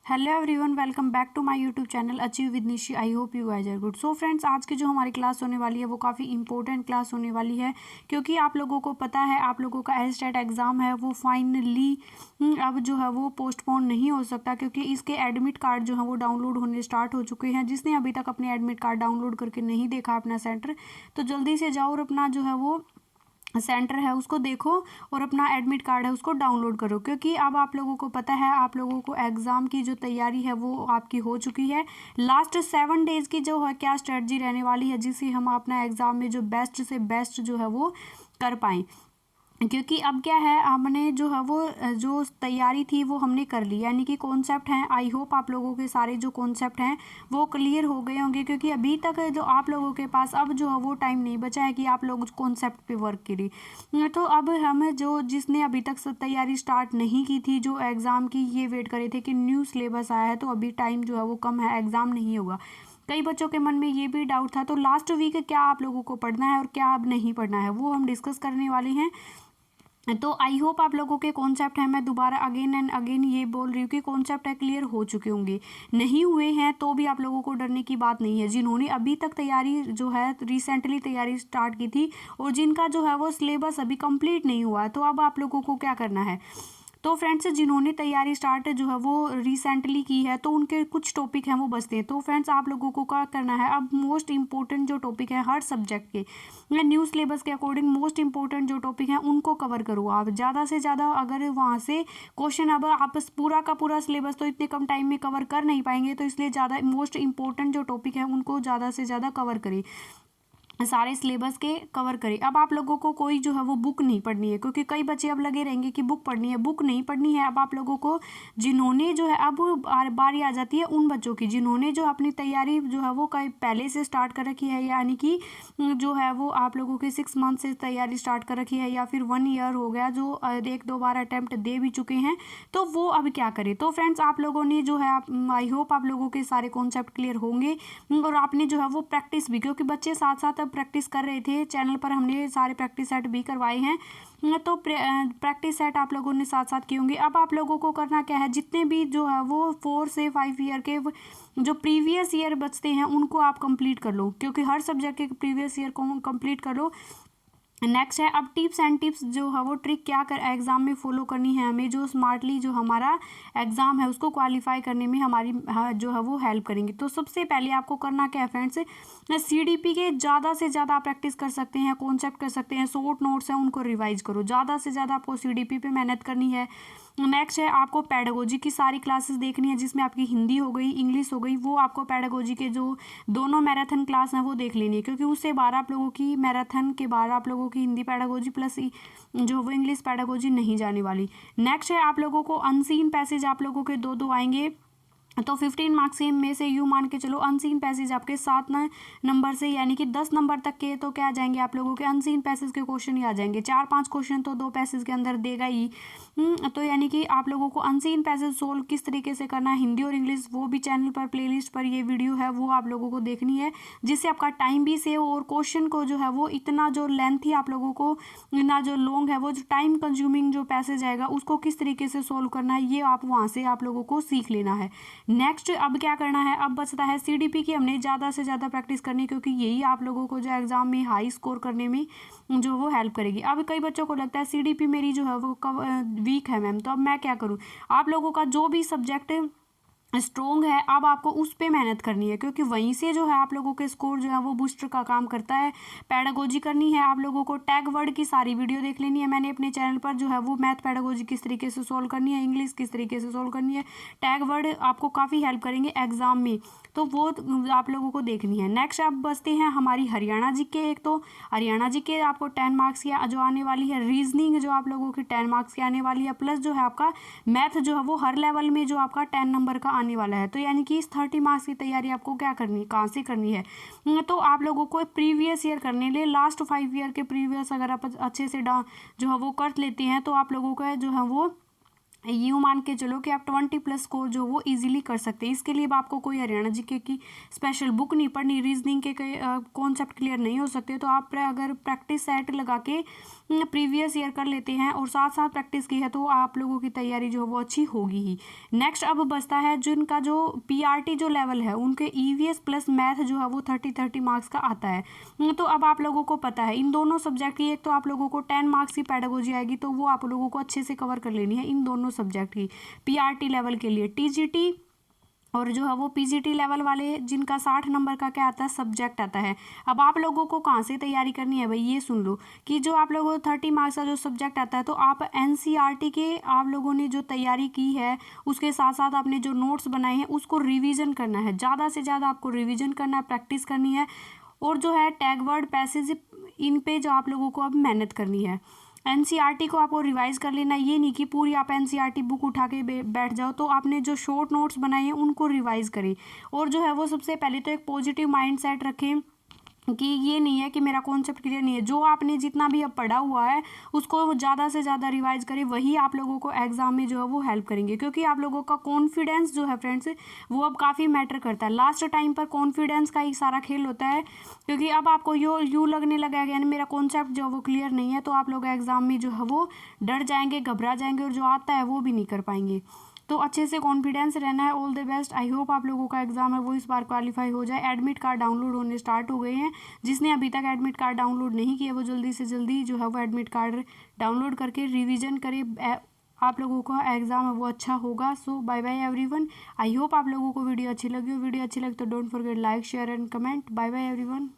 Hello everyone, welcome back to my YouTube channel achieve with Nishi. I hope you guys are good. So friends, आज की जो हमारी class होने वाली है वो काफ़ी इंपॉर्टेंट क्लास होने वाली है, क्योंकि आप लोगों को पता है आप लोगों का एलस्टेट एग्ज़ाम है वो फाइनली अब जो है वो पोस्टपोन नहीं हो सकता, क्योंकि इसके एडमिट कार्ड जो है वो डाउनलोड होने स्टार्ट हो चुके हैं। जिसने अभी तक अपने एडमिट कार्ड डाउनलोड करके नहीं देखा अपना सेंटर, तो जल्दी से जाओ और अपना जो है वो सेंटर है उसको देखो और अपना एडमिट कार्ड है उसको डाउनलोड करो, क्योंकि अब आप लोगों को पता है आप लोगों को एग्ज़ाम की जो तैयारी है वो आपकी हो चुकी है। लास्ट 7 डेज़ की जो है क्या स्ट्रेटजी रहने वाली है, जिससे हम अपना एग्ज़ाम में जो बेस्ट से बेस्ट जो है वो कर पाएँ। क्योंकि अब क्या है, हमने जो है वो जो तैयारी थी वो हमने कर ली, यानी कि कॉन्सेप्ट हैं। आई होप आप लोगों के सारे जो कॉन्सेप्ट हैं वो क्लियर हो गए होंगे, क्योंकि अभी तक जो आप लोगों के पास अब जो है वो टाइम नहीं बचा है कि आप लोग कॉन्सेप्ट पे वर्क करें। तो अब हम जो जिसने अभी तक तैयारी स्टार्ट नहीं की थी, जो एग्ज़ाम की ये वेट करे थे कि न्यू सिलेबस आया है, तो अभी टाइम जो है वो कम है, एग्ज़ाम नहीं होगा। कई बच्चों के मन में ये भी डाउट था, तो लास्ट वीक क्या आप लोगों को पढ़ना है और क्या अब नहीं पढ़ना है वो हम डिस्कस करने वाले हैं। तो आई होप आप लोगों के कॉन्सेप्ट हैं, मैं दोबारा अगेन एंड अगेन ये बोल रही हूँ कि कॉन्सेप्ट है क्लियर हो चुके होंगे। नहीं हुए हैं तो भी आप लोगों को डरने की बात नहीं है। जिन्होंने अभी तक तैयारी जो है रिसेंटली तैयारी स्टार्ट की थी और जिनका जो है वो सिलेबस अभी कंप्लीट नहीं हुआ है, तो अब आप लोगों को क्या करना है। तो फ्रेंड्स, जिन्होंने तैयारी स्टार्ट जो है वो रिसेंटली की है तो उनके कुछ टॉपिक हैं वो बचते हैं। तो फ्रेंड्स, आप लोगों को क्या करना है, अब मोस्ट इंपॉर्टेंट जो टॉपिक है हर सब्जेक्ट के या न्यू सिलेबस के अकॉर्डिंग मोस्ट इंपॉर्टेंट जो टॉपिक हैं उनको कवर करो आप ज़्यादा से ज़्यादा। अगर वहाँ से क्वेश्चन, अब आप पूरा का पूरा सिलेबस तो इतने कम टाइम में कवर कर नहीं पाएंगे, तो इसलिए ज़्यादा मोस्ट इंपॉर्टेंट जो टॉपिक है उनको ज़्यादा से ज़्यादा कवर करें, सारे सिलेबस के कवर करें। अब आप लोगों को कोई जो है वो बुक नहीं पढ़नी है, क्योंकि कई बच्चे अब लगे रहेंगे कि बुक पढ़नी है, बुक नहीं पढ़नी है। अब आप लोगों को जिन्होंने जो है अब बारी आ जाती है उन बच्चों की जिन्होंने जो अपनी तैयारी जो है वो कई पहले से स्टार्ट कर रखी है, यानी कि जो है वो आप लोगों के 6 मंथ से तैयारी स्टार्ट कर रखी है, या फिर 1 ईयर हो गया जो 1-2 बार अटैम्प्ट दे भी चुके हैं, तो वो अब क्या करें। तो फ्रेंड्स, आप लोगों ने जो है आई होप आप लोगों के सारे कॉन्सेप्ट क्लियर होंगे और आपने जो है वो प्रैक्टिस भी, क्योंकि बच्चे साथ साथ अब प्रैक्टिस कर रहे थे, चैनल पर हमने सारे प्रैक्टिस सेट भी करवाए हैं, तो प्रैक्टिस सेट आप लोगों ने साथ साथ किए होंगे। अब आप लोगों को करना क्या है, जितने भी जो है वो 4 से 5 ईयर के जो प्रीवियस ईयर बचते हैं उनको आप कंप्लीट कर लो, क्योंकि हर सब्जेक्ट के प्रीवियस ईयर को कंप्लीट कर लो। नेक्स्ट है, अब टिप्स एंड टिप्स जो है वो ट्रिक क्या कर एग्ज़ाम में फॉलो करनी है हमें, जो स्मार्टली जो हमारा एग्ज़ाम है उसको क्वालिफाई करने में हमारी जो है वो हेल्प करेंगे। तो सबसे पहले आपको करना क्या है फ्रेंड्स, सीडीपी के ज़्यादा से ज़्यादा आप प्रैक्टिस कर सकते हैं, कॉन्सेप्ट कर सकते हैं, शॉर्ट नोट्स हैं उनको रिवाइज करो, ज़्यादा से ज़्यादा आपको सीडीपी पे मेहनत करनी है। नेक्स्ट है, आपको पेडागोजी की सारी क्लासेस देखनी है, जिसमें आपकी हिंदी हो गई, इंग्लिश हो गई, वो आपको पेडागोजी के जो दोनों मैराथन क्लास हैं वो देख लेनी है, क्योंकि उससे 12 आप लोगों की मैराथन के 12 आप लोगों की हिंदी पेडागोजी प्लस जो वो इंग्लिश पेडागोजी नहीं जाने वाली। नेक्स्ट है, आप लोगों को अनसीन पैसेज आप लोगों के दो आएंगे, तो 15 मार्क्स में से यूँ मान के चलो अनसीन पैसेज आपके 7 नंबर से, यानी कि 10 नंबर तक के तो क्या आ जाएंगे आप लोगों के अनसीन पैसेज के क्वेश्चन ही आ जाएंगे। 4-5 क्वेश्चन तो 2 पैसेज के अंदर देगा ही। तो यानी कि आप लोगों को अनसीन पैसेज सोल्व किस तरीके से करना है, हिंदी और इंग्लिश, वो भी चैनल पर प्लेलिस्ट पर ये वीडियो है वो आप लोगों को देखनी है, जिससे आपका टाइम भी सेव और क्वेश्चन को जो है वो इतना जो लेंथ ही आप लोगों को ना जो लॉन्ग है वो जो टाइम कंज्यूमिंग जो पैसेज आएगा उसको किस तरीके से सोल्व करना है, ये आप वहाँ से आप लोगों को सीख लेना है। नेक्स्ट अब क्या करना है, अब बचता है सीडीपी की हमने ज़्यादा से ज़्यादा प्रैक्टिस करनी है, क्योंकि यही आप लोगों को जो एग्ज़ाम में हाई स्कोर करने में जो वो हेल्प करेगी। अब कई बच्चों को लगता है सीडीपी मेरी जो है वो वीक है मैम, तो अब मैं क्या करूँ। आप लोगों का जो भी सब्जेक्ट स्ट्रोंग है अब आपको उस पे मेहनत करनी है, क्योंकि वहीं से जो है आप लोगों के स्कोर जो है वो बूस्टर का काम करता है। पैडागोजी करनी है आप लोगों को, टैग वर्ड की सारी वीडियो देख लेनी है मैंने अपने चैनल पर, जो है वो मैथ पैडागोजी किस तरीके से सोल्व करनी है, इंग्लिश किस तरीके से सोल्व करनी है, टैग वर्ड आपको काफ़ी हेल्प करेंगे एग्जाम में, तो वो आप लोगों को देखनी है। नेक्स्ट अब बचते हैं हमारी हरियाणा जी के, एक तो हरियाणा जी के आपको 10 मार्क्स की जो आने वाली है, रीजनिंग जो आप लोगों की 10 मार्क्स की आने वाली है, प्लस जो है आपका मैथ जो है वो हर लेवल में जो आपका 10 नंबर का आने वाला है। तो यानी कि इस 30 मार्क्स की तैयारी आपको क्या करनी है, कहाँ से करनी है, तो आप लोगों को प्रीवियस ईयर करने लिए लास्ट 5 ईयर के प्रीवियस अगर आप अच्छे से जो है वो कर लेते हैं, तो आप लोगों का जो है वो यूँ मान के चलो कि आप 20+ स्कोर जो वो इजीली कर सकते हैं। इसके लिए अब आपको कोई हरियाणा जीके की स्पेशल बुक नहीं पढ़नी, रीजनिंग के कॉन्सेप्ट क्लियर नहीं हो सकते, तो आप अगर प्रैक्टिस सेट लगा के प्रीवियस ईयर कर लेते हैं और साथ साथ प्रैक्टिस की है तो आप लोगों की तैयारी जो है वो अच्छी होगी ही। नेक्स्ट अब बचता है जिनका जो पीआरटी जो लेवल है उनके ईवीएस प्लस मैथ जो है वो 30 मार्क्स का आता है। तो अब आप लोगों को पता है इन दोनों सब्जेक्ट की, एक तो आप लोगों को 10 मार्क्स की पेडागोजी आएगी तो वो आप लोगों को अच्छे से कवर कर लेनी है इन दोनों सब्जेक्ट की पीआरटी लेवल के लिए। टीजीटी और जो है वो पीजीटी लेवल वाले जिनका 60 नंबर का क्या आता है सब्जेक्ट आता है। अब आप लोगों को कहाँ से तैयारी करनी है भाई, ये सुन लो कि जो आप लोगों को 30 मार्क्स का जो सब्जेक्ट आता है तो आप एनसीईआरटी के आप लोगों ने जो तैयारी की है उसके साथ साथ आपने जो नोट्स बनाए हैं उसको रिविज़न करना है, ज़्यादा से ज़्यादा आपको रिविज़न करना है, प्रैक्टिस करनी है। और जो है टैग वर्ड पैसेज इन पे जो आप लोगों को अब मेहनत करनी है। एनसीईआरटी को आपको रिवाइज कर लेना, ये नहीं कि पूरी आप एनसीईआरटी बुक उठा के बैठ जाओ। तो आपने जो शॉर्ट नोट्स बनाए हैं उनको रिवाइज करें और जो है वो सबसे पहले तो एक पॉजिटिव माइंड सेट रखें कि ये नहीं है कि मेरा कॉन्सेप्ट क्लियर नहीं है। जो आपने जितना भी अब पढ़ा हुआ है उसको ज़्यादा से ज़्यादा रिवाइज करें, वही आप लोगों को एग्जाम में जो है वो हेल्प करेंगे। क्योंकि आप लोगों का कॉन्फिडेंस जो है फ्रेंड्स वो अब काफ़ी मैटर करता है। लास्ट टाइम पर कॉन्फिडेंस का ही सारा खेल होता है। क्योंकि अब आपको यूँ लगने लगा है यानी मेरा कॉन्सेप्ट जो है वो क्लियर नहीं है तो आप लोग एग्ज़ाम में जो है वो डर जाएंगे, घबरा जाएंगे और जो आता है वो भी नहीं कर पाएंगे। तो अच्छे से कॉन्फिडेंस रहना है। All the best. I hope आप लोगों का एग्जाम है वो इस बार क्वालिफाई हो जाए। एडमिट कार्ड डाउनलोड होने स्टार्ट हो गए हैं। जिसने अभी तक एडमिट कार्ड डाउनलोड नहीं किया वो जल्दी से जल्दी जो है वो एडमिट कार्ड डाउनलोड करके रिवीजन करे। आप लोगों का एग्जाम है वो अच्छा होगा। So bye bye everyone. I hope आप लोगों को वीडियो अच्छी लगी हो। वीडियो अच्छी लगी तो don't forget like share and comment. Bye bye everyone.